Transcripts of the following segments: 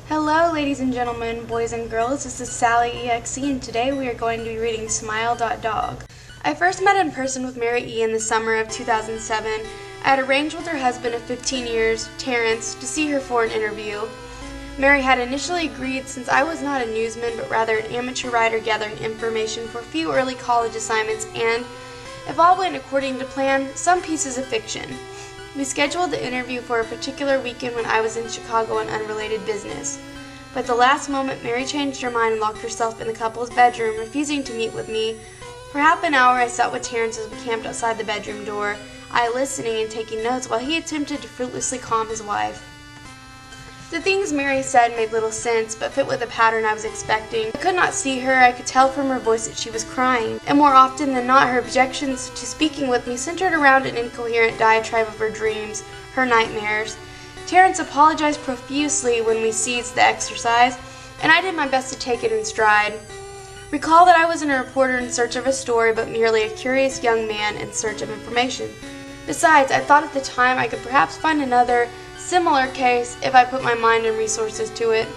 Hello ladies and gentlemen, boys and girls, this is sallyexe and today we are going to be reading Smile.dog. I first met in person with Mary E. in the summer of 2007. I had arranged with her husband of 15 years, Terrence, to see her for an interview. Mary had initially agreed since I was not a newsman but rather an amateur writer gathering information for a few early college assignments and, if all went according to plan, some pieces of fiction. We scheduled the interview for a particular weekend when I was in Chicago on unrelated business. But at the last moment, Mary changed her mind and locked herself in the couple's bedroom, refusing to meet with me. For half an hour, I sat with Terrence as we camped outside the bedroom door, I listening and taking notes while he attempted to fruitlessly calm his wife. The things Mary said made little sense, but fit with the pattern I was expecting. I could not see her. I could tell from her voice that she was crying, and more often than not, her objections to speaking with me centered around an incoherent diatribe of her dreams, her nightmares. Terrence apologized profusely when we ceased the exercise, and I did my best to take it in stride. Recall that I wasn't a reporter in search of a story, but merely a curious young man in search of information. Besides, I thought at the time I could perhaps find another similar case if I put my mind and resources to it.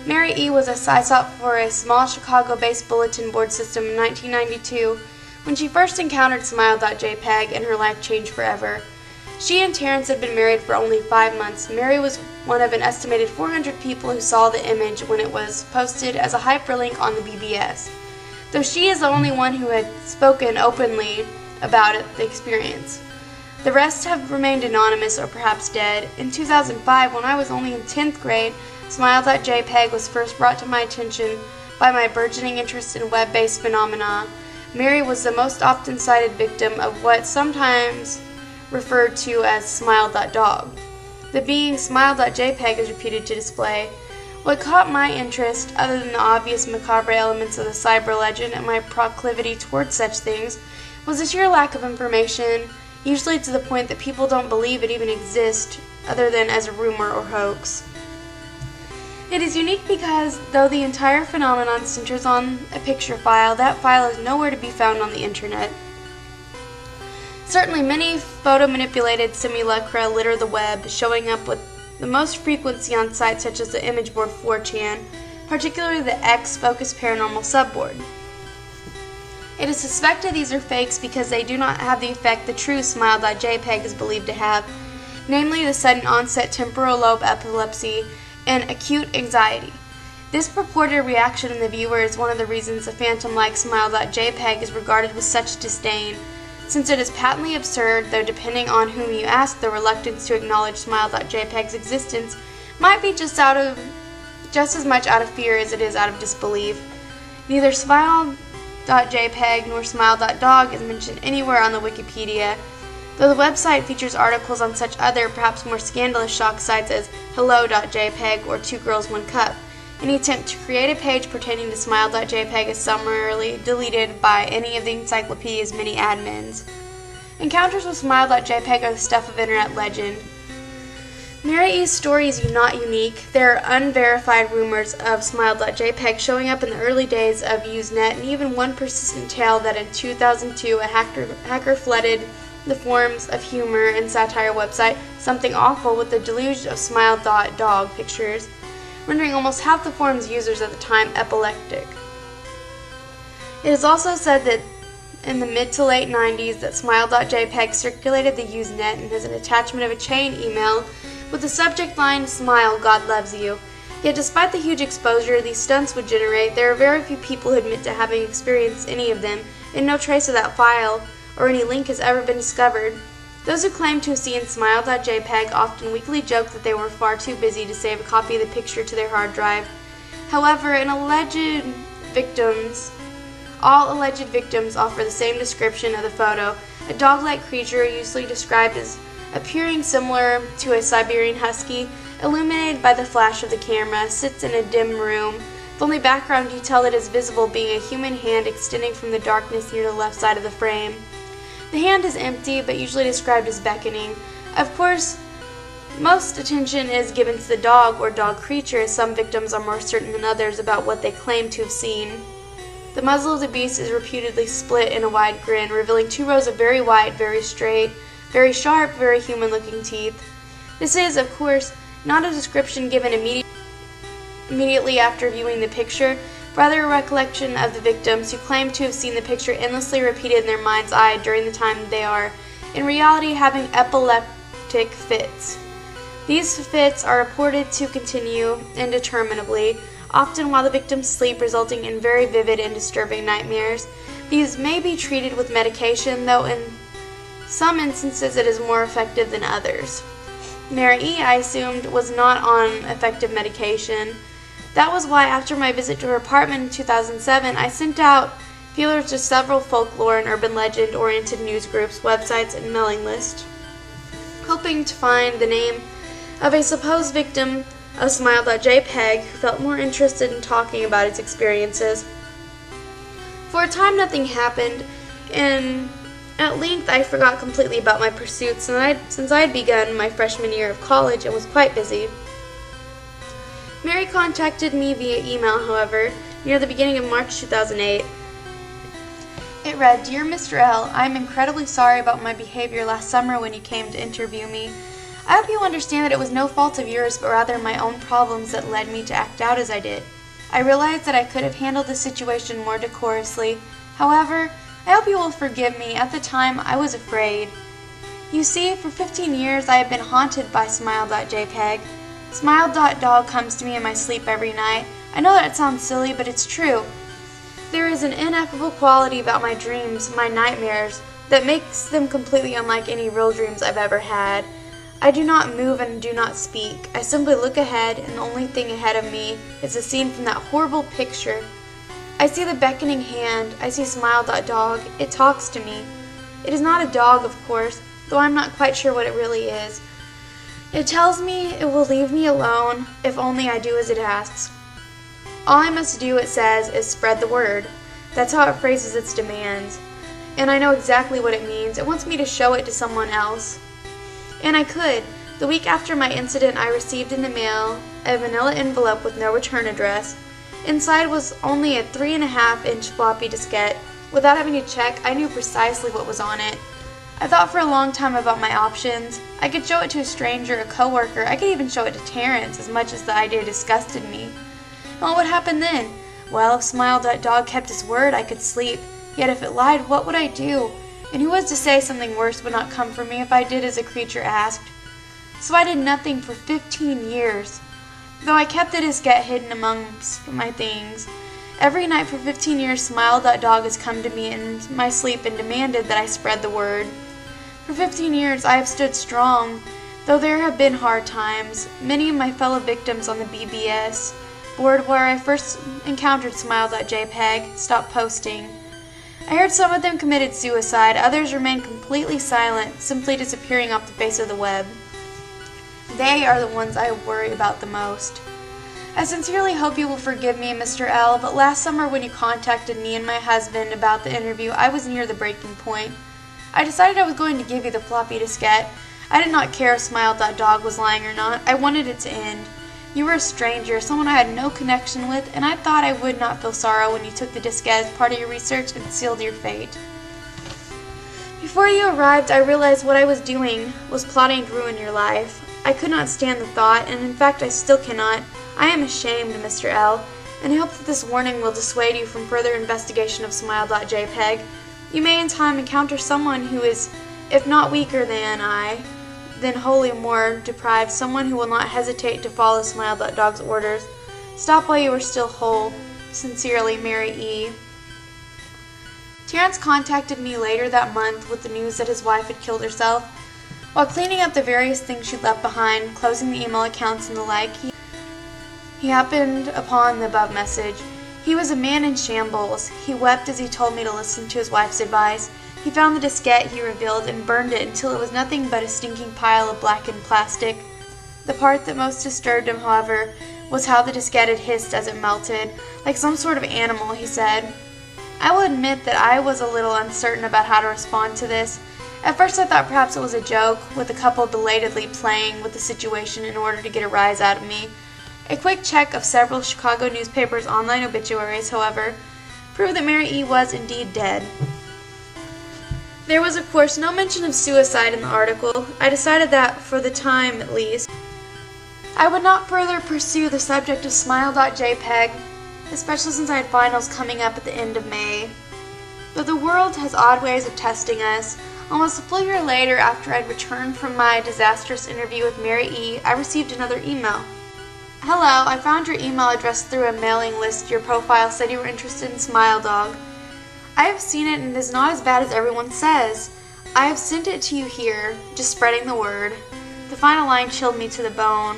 Mary E. was a SISOP for a small Chicago-based bulletin board system in 1992 when she first encountered Smile.jpg and her life changed forever. She and Terrence had been married for only 5 months. Mary was one of an estimated 400 people who saw the image when it was posted as a hyperlink on the BBS, though she is the only one who had spoken openly about the experience. The rest have remained anonymous or perhaps dead. In 2005, when I was only in 10th grade, Smile.jpg was first brought to my attention by my burgeoning interest in web-based phenomena. Mary was the most often cited victim of what sometimes referred to as Smile.dog. The being Smile.jpg is reputed to display. What caught my interest, other than the obvious macabre elements of the cyber legend and my proclivity towards such things, was the sheer lack of information, usually to the point that people don't believe it even exists, other than as a rumor or hoax. It is unique because, though the entire phenomenon centers on a picture file, that file is nowhere to be found on the internet. Certainly many photo-manipulated simulacra litter the web, showing up with the most frequency on sites such as the image board 4chan, particularly the X-Focus Paranormal subboard. It is suspected these are fakes because they do not have the effect the true Smile.jpg is believed to have, namely the sudden onset temporal lobe epilepsy and acute anxiety. This purported reaction in the viewer is one of the reasons a phantom-like Smile.jpg is regarded with such disdain, since it is patently absurd, though depending on whom you ask, the reluctance to acknowledge Smile.jpg's existence might be just as much out of fear as it is out of disbelief. Neither Smile.jpg nor Smile.dog is mentioned anywhere on the Wikipedia, though the website features articles on such other, perhaps more scandalous shock sites as Hello.jpg or Two Girls One Cup. Any attempt to create a page pertaining to Smile.jpg is summarily deleted by any of the encyclopedia's many admins. Encounters with Smile.jpg are the stuff of internet legend. Mary E.'s story is not unique. There are unverified rumors of Smile.jpg showing up in the early days of Usenet, and even one persistent tale that in 2002 a hacker flooded the forums of humor and satire website Something Awful with a deluge of Smile.dog pictures, rendering almost half the forum's users at the time epileptic. It is also said that in the mid to late 90s that Smile.jpg circulated the Usenet and has an attachment of a chain email with the subject line, "Smile, God loves you." Yet despite the huge exposure these stunts would generate, there are very few people who admit to having experienced any of them, and no trace of that file or any link has ever been discovered. Those who claim to have seen Smile.jpg often weakly joke that they were far too busy to save a copy of the picture to their hard drive. However, all alleged victims offer the same description of the photo: a dog-like creature usually described as appearing similar to a Siberian husky, illuminated by the flash of the camera, sits in a dim room, the only background detail that is visible being a human hand extending from the darkness near the left side of the frame. The hand is empty, but usually described as beckoning. Of course, most attention is given to the dog or dog creature, as some victims are more certain than others about what they claim to have seen. The muzzle of the beast is reputedly split in a wide grin, revealing 2 rows of very white, very straight, very sharp, very human-looking teeth. This is, of course, not a description given immediately. immediately after viewing the picture, rather a recollection of the victims who claim to have seen the picture endlessly repeated in their mind's eye during the time they are, in reality, having epileptic fits. These fits are reported to continue indeterminably, often while the victims sleep, resulting in very vivid and disturbing nightmares. These may be treated with medication, though in some instances it is more effective than others. Mary E., I assumed, was not on effective medication. That was why, after my visit to her apartment in 2007, I sent out feelers to several folklore and urban legend-oriented news groups, websites, and mailing lists, hoping to find the name of a supposed victim of Smile.jpg who felt more interested in talking about his experiences. For a time nothing happened, and at length I forgot completely about my pursuits since I had begun my freshman year of college and was quite busy. Mary contacted me via email, however, near the beginning of March 2008. It read, "Dear Mr. L, I am incredibly sorry about my behavior last summer when you came to interview me. I hope you understand that it was no fault of yours, but rather my own problems that led me to act out as I did. I realize that I could have handled the situation more decorously. However, I hope you will forgive me. At the time, I was afraid. You see, for 15 years I have been haunted by Smile.jpg. Smile.dog comes to me in my sleep every night. I know that sounds silly, but it's true. There is an ineffable quality about my dreams, my nightmares, that makes them completely unlike any real dreams I've ever had. I do not move and do not speak. I simply look ahead, and the only thing ahead of me is a scene from that horrible picture. I see the beckoning hand. I see Smile.dog. It talks to me. It is not a dog, of course, though I'm not quite sure what it really is. It tells me it will leave me alone if only I do as it asks. All I must do, it says, is spread the word. That's how it phrases its demands. And I know exactly what it means. It wants me to show it to someone else. And I could. The week after my incident, I received in the mail a manila envelope with no return address. Inside was only a 3.5-inch floppy diskette. Without having to check, I knew precisely what was on it. I thought for a long time about my options. I could show it to a stranger, a coworker. I could even show it to Terrence, as much as the idea disgusted me. And what would happen then? Well, if Smile.dog kept his word, I could sleep. Yet if it lied, what would I do? And who was to say something worse would not come for me if I did as the creature asked? So I did nothing for 15 years. Though I kept the diskette hidden amongst my things. Every night for 15 years, Smile.dog has come to me in my sleep and demanded that I spread the word. For 15 years, I have stood strong, though there have been hard times. Many of my fellow victims on the BBS board where I first encountered Smile.jpg stopped posting. I heard some of them committed suicide, others remained completely silent, simply disappearing off the face of the web. They are the ones I worry about the most. I sincerely hope you will forgive me, Mr. L, but last summer when you contacted me and my husband about the interview, I was near the breaking point. I decided I was going to give you the floppy diskette. I did not care if Smile.dog was lying or not. I wanted it to end. You were a stranger, someone I had no connection with, and I thought I would not feel sorrow when you took the diskette as part of your research and sealed your fate. Before you arrived, I realized what I was doing was plotting to ruin your life. I could not stand the thought, and in fact I still cannot. I am ashamed, Mr. L, and I hope that this warning will dissuade you from further investigation of Smile.jpg. You may in time encounter someone who is, if not weaker than I, then wholly more deprived, someone who will not hesitate to follow Smile.dog's orders. Stop while you are still whole. Sincerely, Mary E. Terrence contacted me later that month with the news that his wife had killed herself. While cleaning up the various things she'd left behind, closing the email accounts and the like, he happened upon the above message. He was a man in shambles. He wept as he told me to listen to his wife's advice. He found the diskette, he revealed, and burned it until it was nothing but a stinking pile of blackened plastic. The part that most disturbed him, however, was how the diskette had hissed as it melted, like some sort of animal, he said. I will admit that I was a little uncertain about how to respond to this. At first I thought perhaps it was a joke, with the couple belatedly playing with the situation in order to get a rise out of me. A quick check of several Chicago newspapers' online obituaries, however, proved that Mary E. was indeed dead. There was, of course, no mention of suicide in the article. I decided that, for the time at least, I would not further pursue the subject of Smile.jpg, especially since I had finals coming up at the end of May. But the world has odd ways of testing us. Almost a full year later, after I'd returned from my disastrous interview with Mary E., I received another email. Hello, I found your email address through a mailing list. Your profile said you were interested in Smile.dog. I have seen it and it is not as bad as everyone says. I have sent it to you here, just spreading the word. The final line chilled me to the bone.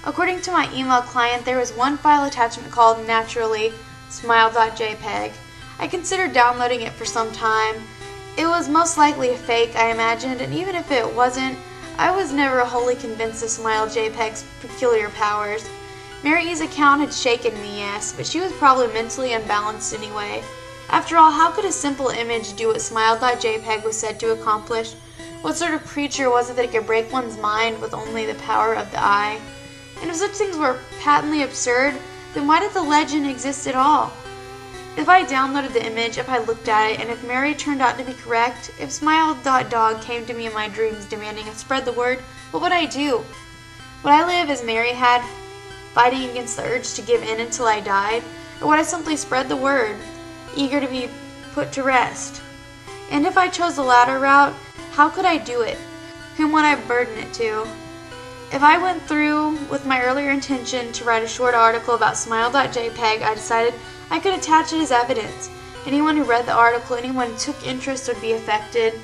According to my email client, there was one file attachment called, naturally, Smile.jpg. I considered downloading it for some time. It was most likely a fake, I imagined, and even if it wasn't, I was never wholly convinced of Smile.jpg's peculiar powers. Mary E's account had shaken me, yes, but she was probably mentally unbalanced anyway. After all, how could a simple image do what Smile.jpg was said to accomplish? What sort of creature was it that could break one's mind with only the power of the eye? And if such things were patently absurd, then why did the legend exist at all? If I downloaded the image, if I looked at it, and if Mary turned out to be correct, if Smile.dog came to me in my dreams demanding I spread the word, what would I do? Would I live as Mary had, fighting against the urge to give in until I died? Or would I simply spread the word, eager to be put to rest? And if I chose the latter route, how could I do it? Whom would I burden it to? If I went through with my earlier intention to write a short article about Smile.jpg, I decided I could attach it as evidence. Anyone who read the article, anyone who took interest would be affected.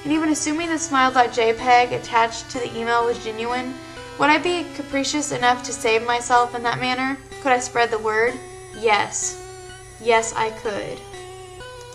And even assuming that Smile.jpg attached to the email was genuine, would I be capricious enough to save myself in that manner? Could I spread the word? Yes. Yes, I could.